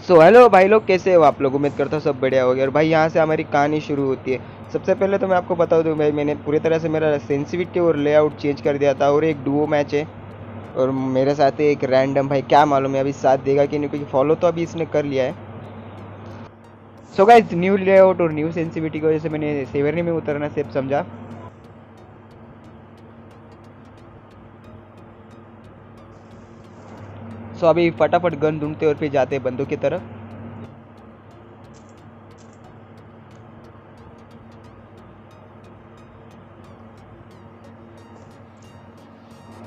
So hello भाई लोग, कैसे हो आप लोग। उम्मीद करता हूँ सब बढ़िया हो गया। और भाई यहाँ से हमारी कहानी शुरू होती है। सबसे पहले तो मैं आपको बता दूँ भाई, मैंने पूरी तरह से मेरा सेंसिटिविटी और लेआउट चेंज कर दिया था। और एक डुओ मैच है और मेरे साथ है एक रैंडम भाई। क्या मालूम है अभी साथ देगा कि नहीं, क्योंकि फॉलो तो अभी इसने कर लिया है। सो गाइस, न्यू लेआउट और न्यू सेंसिटिविटी की वजह से मैंने सेवरनी में उतरना सेफ समझा। सो अभी फटाफट गन ढूंढते और फिर जाते हैं बंदों की तरफ।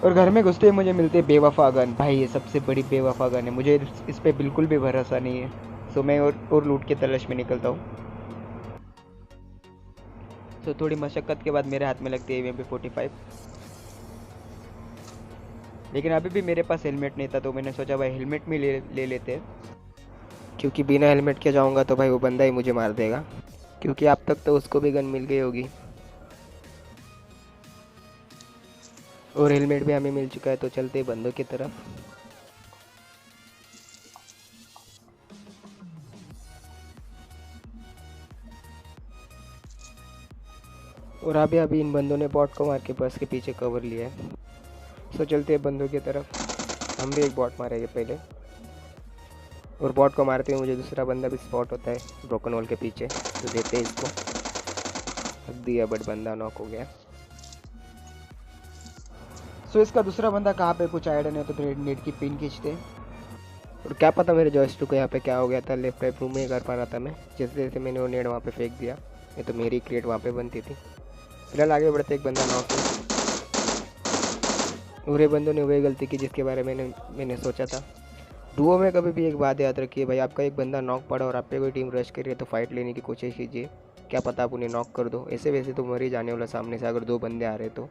और घर में घुसते ही मुझे मिलते बेवफा गन। भाई ये सबसे बड़ी बेवफा गन है, मुझे इस पे बिल्कुल भी भरोसा नहीं है। सो मैं और लूट के तलाश में निकलता हूँ। सो थोड़ी मशक्क़त के बाद मेरे हाथ में लगती है MP45। लेकिन अभी भी मेरे पास हेलमेट नहीं था, तो मैंने सोचा भाई हेलमेट में ले लेते हैं। क्योंकि बिना हेलमेट के जाऊँगा तो भाई वो बंदा ही मुझे मार देगा, क्योंकि अब तक तो उसको भी गन मिल गई होगी। और हेलमेट भी हमें मिल चुका है, तो चलते हैं बंदों की तरफ। और अभी अभी इन बंदों ने बॉट को मार के बस के पीछे कवर लिया है। सो चलते हैं बंदों की तरफ। हम भी एक बॉट मारेंगे पहले। और बॉट को मारते हुए मुझे दूसरा बंदा भी स्पॉट होता है ब्रोकन वॉल के पीछे, तो देते हैं इसको। हक दिया बट बंदा नॉक हो गया। सो इसका दूसरा बंदा कहाँ पे कुछ आइडिया नहीं, तो फिर नेट की पिन खींचते हैं। और क्या पता मेरे जॉयस्टिक को यहाँ पे क्या हो गया था, लेफ्ट राइट मूव नहीं कर पा रहा था मैं। जैसे जैसे मैंने वो नेट वहाँ पे फेंक दिया, ये तो मेरी क्रिएट वहाँ पे बनती थी। फिलहाल आगे बढ़ते एक बंदा नॉक है। और ये बंदों ने वही गलती की जिसके बारे में मैंने सोचा था। डुओ में कभी भी एक बात याद रखिए भाई, आपका एक बंदा नॉक पड़ा और आप पे कोई टीम रश कर रही है तो फाइट लेने की कोशिश कीजिए। क्या पता आप उन्हें नॉक कर दो, ऐसे वैसे तो मर ही जाने वाला सामने से अगर दो बंदे आ रहे तो।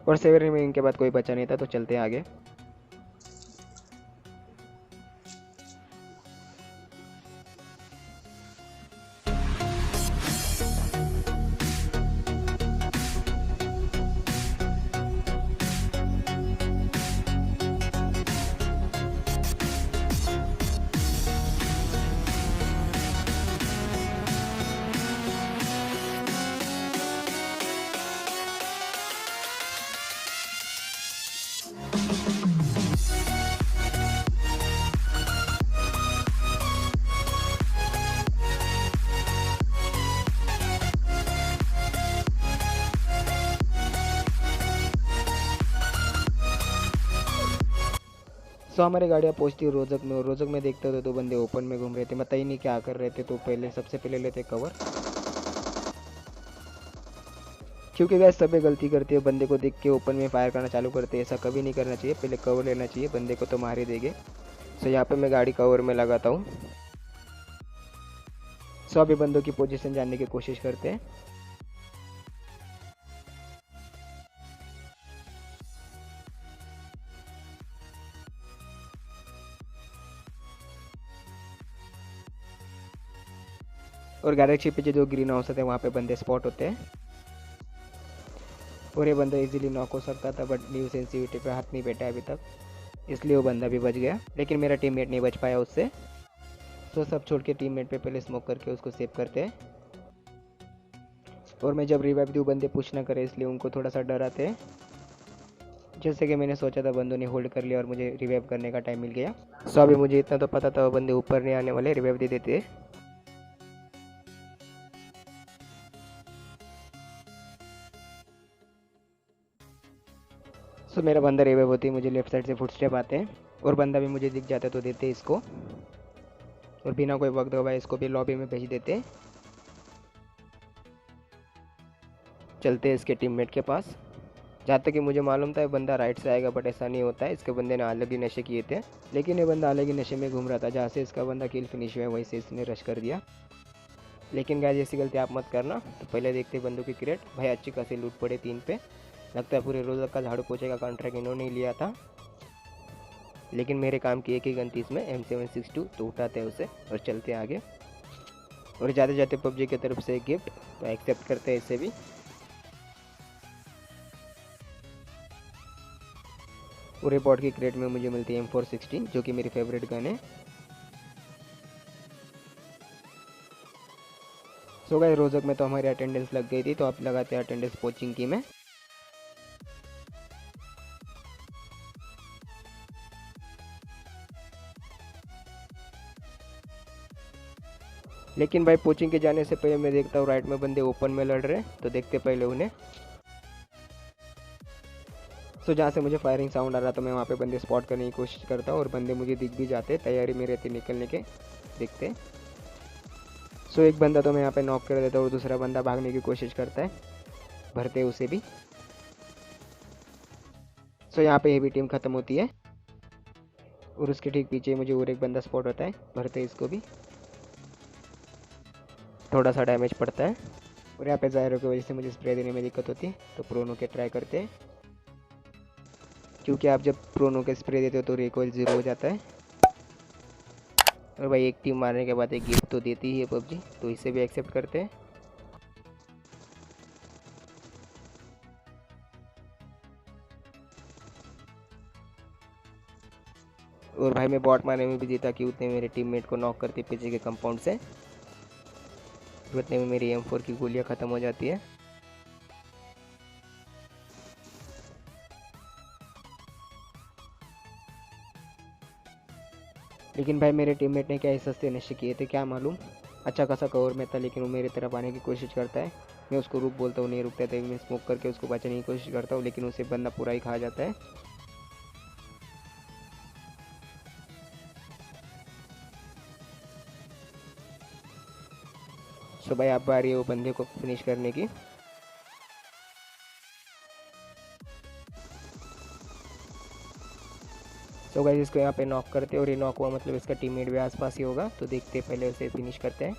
और सेवर में इनके बाद कोई बचा नहीं था, तो चलते हैं आगे। सो हमारी गाड़ियाँ पहुँचती है रोजक में, और रोजक में देखते हो तो दो बंदे ओपन में घूम रहे थे, पता ही नहीं क्या कर रहे थे। तो पहले सबसे पहले लेते कवर। क्योंकि गैस सभी गलती करती है, बंदे को देख के ओपन में फायर करना चालू करते हैं। ऐसा कभी नहीं करना चाहिए, पहले कवर लेना चाहिए, बंदे को तो मार ही देंगे। सो यहाँ पे मैं गाड़ी कवर में लगाता हूँ। सो अभी बंदों की पोजीशन जानने की कोशिश करते हैं। और गैलेक्सी पे जो ग्रीन हाउस होते हैं वहाँ पे बंदे स्पॉट होते हैं। और ये बंदा इजीली नॉक हो सकता था, बट न्यू सेंसिटिविटी पे हाथ नहीं बैठा अभी तक, इसलिए वो बंदा भी बच गया। लेकिन मेरा टीममेट नहीं बच पाया उससे। तो सब छोड़ के टीममेट पे पहले स्मोक करके उसको सेव करते हैं। और मैं जब रिवाइव दूँ बंदे पुश ना करे, इसलिए उनको थोड़ा सा डर आते हैं। जैसे कि मैंने सोचा था, बंदों ने होल्ड कर लिया और मुझे रिवाइव करने का टाइम मिल गया। सो अभी मुझे इतना तो पता था वो बंदे ऊपर नहीं आने वाले, रिवाइव दे देते। सो मेरा बंदा रिवाइव होती है, मुझे लेफ्ट साइड से फुटस्टेप आते हैं। और बंदा भी मुझे दिख जाता है, तो देते इसको। और बिना कोई वक्त गवाए इसको भी लॉबी में भेज देते। चलते हैं इसके टीममेट के पास। जहाँ तक कि मुझे मालूम था ये बंदा राइट से आएगा, बट ऐसा नहीं होता है। इसके बंदे ने अलग ही नशे किए थे, लेकिन ये बंदा अलग ही नशे में घूम रहा था। जहाँ से इसका बंदा किल फिनिश हुआ वहीं से इसने रश कर दिया। लेकिन गाइस ऐसी गलती आप मत करना। तो पहले देखते बंदों की क्रेट। भाई अच्छी खासी लूट पड़े 3 पे। लगता है पूरे रोज का झाड़ू पोछे का कॉन्ट्रैक्ट इन्होंने ही लिया था। लेकिन मेरे काम की एक ही गन थी इसमें, M762, तो उठाते हैं उसे और चलते हैं आगे। और जाते जाते पबजी की तरफ से एक गिफ्ट, तो एक्सेप्ट करते हैं इसे भी। और ये बॉट की क्रेट में मुझे मिलती है M416, जो कि मेरी फेवरेट गन है। सो गाइस रोज़क में तो हमारी अटेंडेंस लग गई थी, तो आप लगाते हैं अटेंडेंस कोचिंग की में। लेकिन भाई कोचिंग के जाने से पहले मैं देखता हूँ राइट में बंदे ओपन में लड़ रहे हैं, तो देखते पहले उन्हें। सो जहाँ से मुझे फायरिंग साउंड आ रहा था मैं वहाँ पे बंदे स्पॉट करने की कोशिश करता हूँ, और बंदे मुझे दिख भी जाते, तैयारी में रहती निकलने के, दिखते। सो एक बंदा तो मैं यहाँ पे नॉक कर देता हूँ और दूसरा बंदा भागने की कोशिश करता है, भरते उसे भी। सो यहाँ पे ये भी टीम खत्म होती है, और उसके ठीक पीछे मुझे और एक बंदा स्पॉट होता है, भरते इसको भी। थोड़ा सा डैमेज पड़ता है, और यहाँ पे ज़ायरो की वजह से मुझे स्प्रे देने में दिक्कत होती है, तो प्रोनो के ट्राई करते हैं, क्योंकि आप जब प्रोनो के स्प्रे देते हो तो रिकॉइल 0 हो जाता है। और भाई एक टीम मारने के बाद एक गिफ्ट तो देती ही है पबजी, तो इसे भी एक्सेप्ट करते हैं। और भाई मैं बॉट मारने में भी जीता कि उतने मेरे टीममेट को नॉक करती पीछे के कंपाउंड से, उतने में मेरी M4 की गोलियां ख़त्म हो जाती है। लेकिन भाई मेरे टीममेट ने क्या ही सस्ते नशे किए थे क्या मालूम। अच्छा खासा कवर में था, लेकिन वो मेरे तरफ आने की कोशिश करता है। मैं उसको रुक बोलता हूँ, नहीं रुकता, तो मैं स्मोक करके उसको बचाने की कोशिश करता हूँ, लेकिन उसे बंदा पूरा ही खा जाता है। सो भाई आप बारी है वो बंदे को फिनिश करने की। सो गाइस इसको यहाँ पे नॉक करते हैं, और ये नॉक हुआ मतलब इसका टीममेट भी आसपास ही होगा, तो देखते हैं पहले उसे फिनिश करते हैं।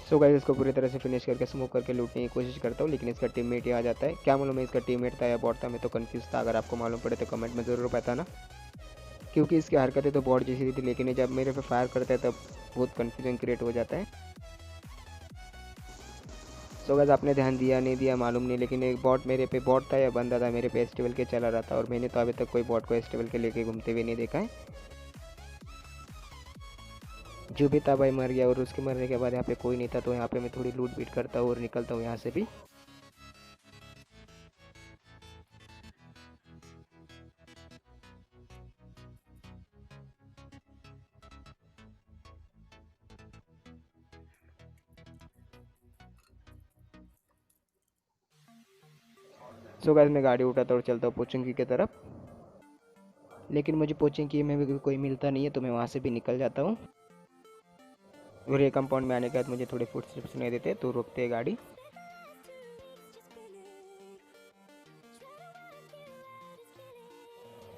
सो गाइस इसको पूरी तरह से फिनिश करके स्मोक करके लूटने की कोशिश करता हूँ, लेकिन इसका टीममेट ही आ जाता है। क्या मालूम है इसका टीममेट था या बॉट था, मैं तो कंफ्यूज था। अगर आपको मालूम पड़े तो कमेंट में ज़रूर बताना, क्योंकि इसकी हरकतें तो बॉट जैसी थी, लेकिन ये जब मेरे पे फायर करता है तब बहुत कन्फ्यूजन क्रिएट हो जाता है। सो गाइस आपने ध्यान दिया नहीं दिया मालूम नहीं, लेकिन एक बॉट मेरे पे, बॉट था या बंदा था, मेरे पे एस्टिवल के चला रहा था, और मैंने तो अभी तक कोई बॉट को एस्टिवल के लेके घूमते हुए नहीं देखा है। जो भी था भाई मर गया, और उसके मरने के बाद यहाँ पे कोई नहीं था, तो यहाँ पे मैं थोड़ी लूट बीट करता हूँ और निकलता हूँ यहाँ से भी। सो गाइस मैं गाड़ी उठाता और चलता हूँ पोचिंकी की तरफ, लेकिन मुझे पोचिंकी में भी कोई मिलता नहीं है, तो मैं वहाँ से भी निकल जाता हूँ। और ये कंपाउंड में आने के बाद मुझे थोड़े फुट स्टेप्स नहीं देते, तो रोकते हैं गाड़ी।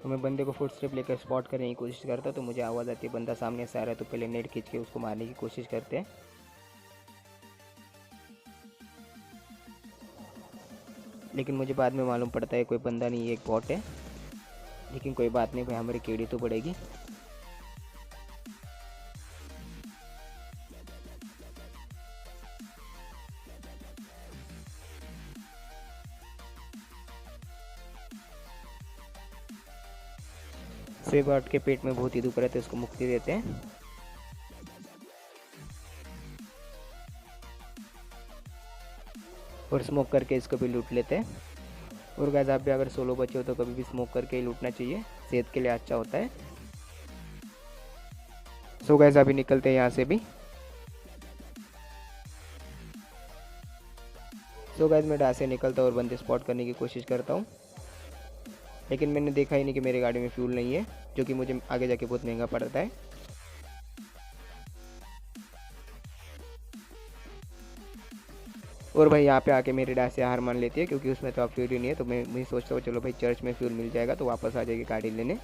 तो मैं बंदे को फुट स्टेप लेकर स्पॉट करने की कोशिश करता, तो मुझे आवाज़ आती है बंदा सामने से आ रहा है, तो पहले नेट खींच के उसको मारने की कोशिश करते हैं। लेकिन मुझे बाद में मालूम पड़ता है कोई बंदा नहीं, एक बॉट है। लेकिन कोई बात नहीं भाई, हमारी केड़ी तो बढ़ेगी। से बॉट के पेट में बहुत ही दुख रहता है, उसको मुक्ति देते हैं। और स्मोक करके इसको भी लूट लेते हैं। और गाइस आप भी अगर सोलो बचे हो तो कभी भी स्मोक करके ही लूटना चाहिए, सेहत के लिए अच्छा होता है। सो गाइस अभी निकलते हैं यहाँ से भी। सो गाइस मैं डा से निकलता हूँ और बंदे स्पॉट करने की कोशिश करता हूँ, लेकिन मैंने देखा ही नहीं कि मेरी गाड़ी में फ्यूल नहीं है, जो कि मुझे आगे जाके बहुत महंगा पड़ता है। और भाई यहाँ पे आके मेरी डा से हार मान लेती है, क्योंकि उसमें तो अब फ्यूल ही नहीं है। तो मैं सोचता हूँ चलो भाई चर्च में फ्यूल मिल जाएगा, तो वापस आ जाएगी गाड़ी लेने।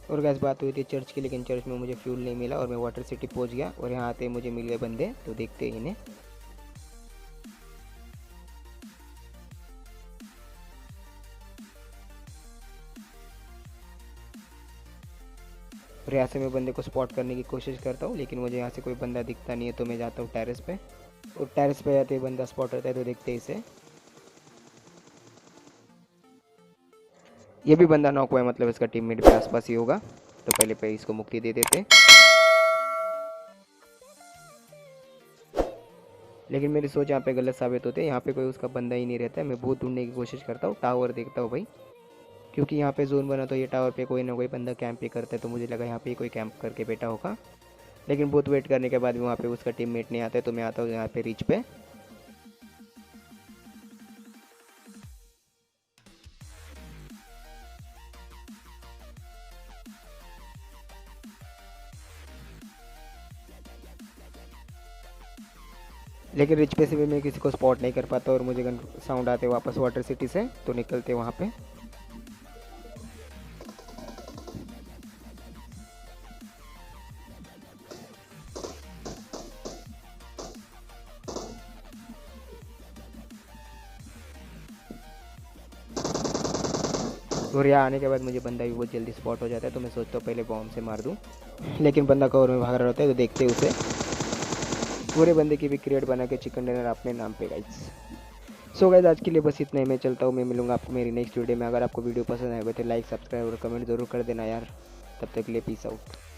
और गैस बात हुई थी चर्च की, लेकिन चर्च में मुझे फ्यूल नहीं मिला, और मैं वाटर सिटी पहुँच गया, और यहाँ आते मुझे मिल गए बंदे, तो देखते हैं इन्हें। और यहाँ से मैं बंदे को स्पॉट करने की कोशिश करता हूँ, लेकिन मुझे यहाँ से कोई बंदा दिखता नहीं है, तो मैं जाता हूँ टेरेस पे। और टेरेस पे जाते ही बंदा स्पॉट होता है, तो देखते हैं इसे। ये भी बंदा नॉक हुआ है, मतलब इसका टीममेट भी आसपास ही होगा। तो पहले पे इसको मुक्ति दे देते। लेकिन मेरी सोच यहाँ पे गलत साबित होती है, यहाँ पे कोई उसका बंदा ही नहीं रहता है। मैं बहुत ढूंढने की कोशिश करता हूँ, टावर देखता हूँ भाई, क्योंकि यहाँ पे जोन बना तो ये टावर पे कोई ना कोई बंदा कैंप ही करता है, तो मुझे लगा यहाँ पे कोई कैंप करके बैठा होगा। लेकिन बहुत वेट करने के बाद भी वहाँ पे उसका टीममेट नहीं आता है, तो मैं आता हूँ यहाँ पे रिच पे। लेकिन रिच पे से भी मैं किसी को स्पॉट नहीं कर पाता और मुझे गन साउंड आते वापस वाटर सिटी से, तो निकलते वहाँ पे। और यहाँ आने के बाद मुझे बंदा भी बहुत जल्दी स्पॉट हो जाता है, तो मैं सोचता हूँ पहले बॉम्ब से मार दूँ। लेकिन बंदा कवर में भाग रहा होता है, तो देखते उसे पूरे बंदे की भी क्रिएट बना के चिकन डिनर अपने नाम पे गाइस। सो गाइस आज के लिए बस इतना ही, मैं चलता हूँ, मैं मिलूंगा आपको मेरी नेक्स्ट वीडियो में। अगर आपको वीडियो पसंद आएगा तो लाइक सब्सक्राइब और कमेंट जरूर कर देना यार। तब तक के लिए पीस आउट।